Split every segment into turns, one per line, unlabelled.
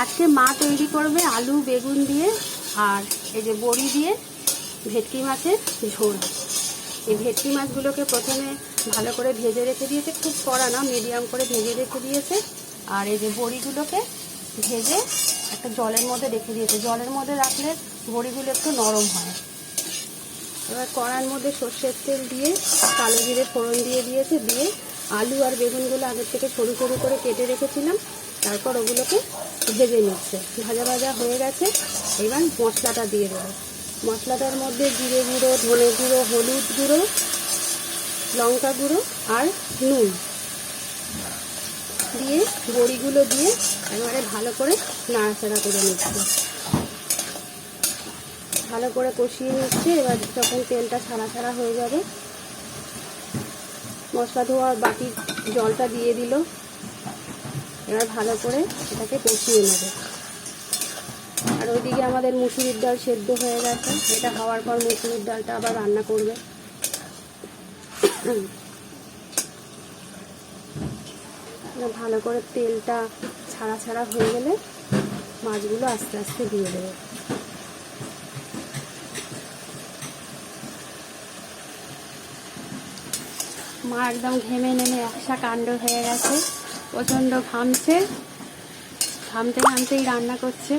আজকে মা তৈরি করবে আলু বেগুন দিয়ে আর এই যে বড়ি দিয়ে ভেটকি মাছের ঝোল। এই ভেটকি মাছগুলোকে প্রথমে ভালো করে ভেজে রেখে দিয়েছে, খুব কড়া না, মিডিয়াম করে ভেজে রেখে দিয়েছে। আর এই যে বড়িগুলোকে ভেজে একটা জলের মধ্যে রেখে দিয়েছে, জলের মধ্যে রাখলে বড়িগুলো একটু নরম হয়। এবার কড়ার মধ্যে সর্ষের তেল দিয়ে কালো জিরে ফোড়ন দিয়ে দিয়েছে, দিয়ে আলু আর বেগুনগুলো আগের থেকে সরু সরু করে কেটে রেখেছিলাম, তারপর ওগুলোকে ভেজে নিচ্ছে। ভাজা ভাজা হয়ে গেছে, এবার মশলাটা দিয়ে দেবো। মশলাটার মধ্যে জিরে গুঁড়ো, ধনে গুঁড়ো, হলুদ গুঁড়ো, লঙ্কা গুঁড়ো আর নুন দিয়ে বড়িগুলো দিয়ে একেবারে ভালো করে নাড়াচাড়া করে নিচ্ছে। ভালো করে কষিয়ে নিচ্ছে। এবার যখন তেলটা ছাড়া ছাড়া হয়ে যাবে, মশলা ধোয়ার বাটির জলটা দিয়ে দিল। এবার ভালো করে এটাকে কষিয়ে নেবে। আর ওইদিকে আমাদের মুসুরির ডাল সেদ্ধ হয়ে গেছে, এটা হওয়ার পর মুসুরির ডালটা আবার রান্না করবে। ভালো করে তেলটা ছাড়া ছাড়া হয়ে গেলে মাছগুলো আস্তে আস্তে দিয়ে দেবে। মা একদম ঘেমে নেমে একসা কাণ্ড হয়ে গেছে, প্রচণ্ড ঘামছে, ঘামতে ঘামতেই রান্না করছে,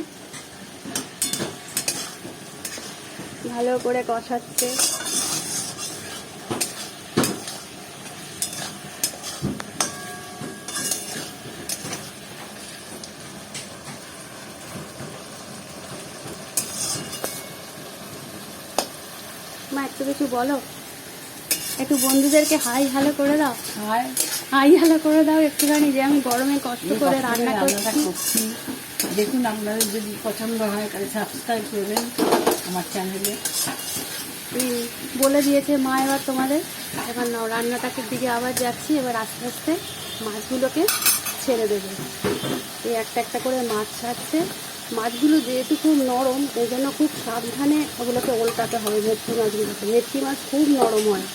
ভালো করে কষাচ্ছে। মা একটু কিছু বলো, একটু বন্ধুদেরকে হাই হ্যালো করে দাও, হাই হ্যালো করে দাও একটুখানি, যে আমি গরমে কষ্ট করে রান্না করছি।
দেখুন, আপনাদের যদি পছন্দ হয় তাহলে সাবস্ক্রাইব করবেন আমার চ্যানেলে।
বলে দিয়েছে মা এবার তোমাদের। এবার নাও, রান্নাটাকে দিকে আবার যাচ্ছি। এবার আস্তে আস্তে মাছগুলোকে ছেড়ে দেবে। এই একটা একটা করে মাছ ছাড়ছে। মাছগুলো যেহেতু খুব নরম, এই জন্য খুব সাবধানে ওগুলোকে ওল্টাতে হবে। ভেটকি মাছগুলোকে, ভেটকি মাছ খুব নরম হয়,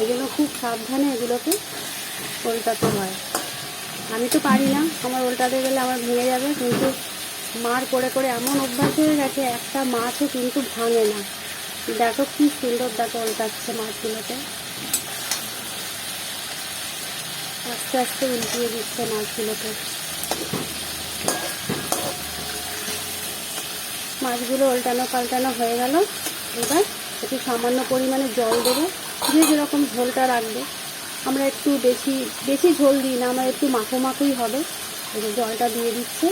এই জন্য খুব সাবধানে এগুলোকে ওল্টাতে হয়। আমি তো পারি না, আমার ওল্টাতে গেলে আমার ভেঙে যাবে, কিন্তু মার করে করে এমন অভ্যাস হয়ে গেছে, একটা মাছও কিন্তু ভাঙে না। দেখো কি সুন্দর, দেখো ওল্টাচ্ছে মাছগুলোকে, আস্তে আস্তে উল্টিয়ে দিচ্ছে মাছগুলোকে। মাছগুলো ওল্টানো পাল্টানো হয়ে গেল। এবার একটু সামান্য পরিমাণে জল দেবে, যে যেরকম ঝোলটা রাখবে। আমরা একটু বেশি বেশি ঝোল দিই না, আমরা একটু মাখো মাখোই হবে। জলটা দিয়ে দিচ্ছে,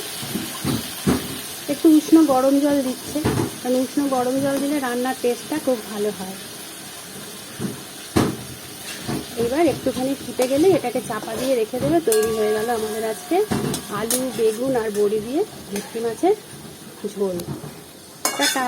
একটু উষ্ণ গরম জল দিচ্ছে, কারণ উষ্ণ গরম জল দিলে রান্নার টেস্টটা খুব ভালো হয়। এবার একটুখানি ফুটে গেলে এটাকে চাপা দিয়ে রেখে দেবে। তৈরি হয়ে গেল আমাদের আজকে আলু বেগুন আর বড়ি দিয়ে ভেটকি মাছের ঝোল। টাটা।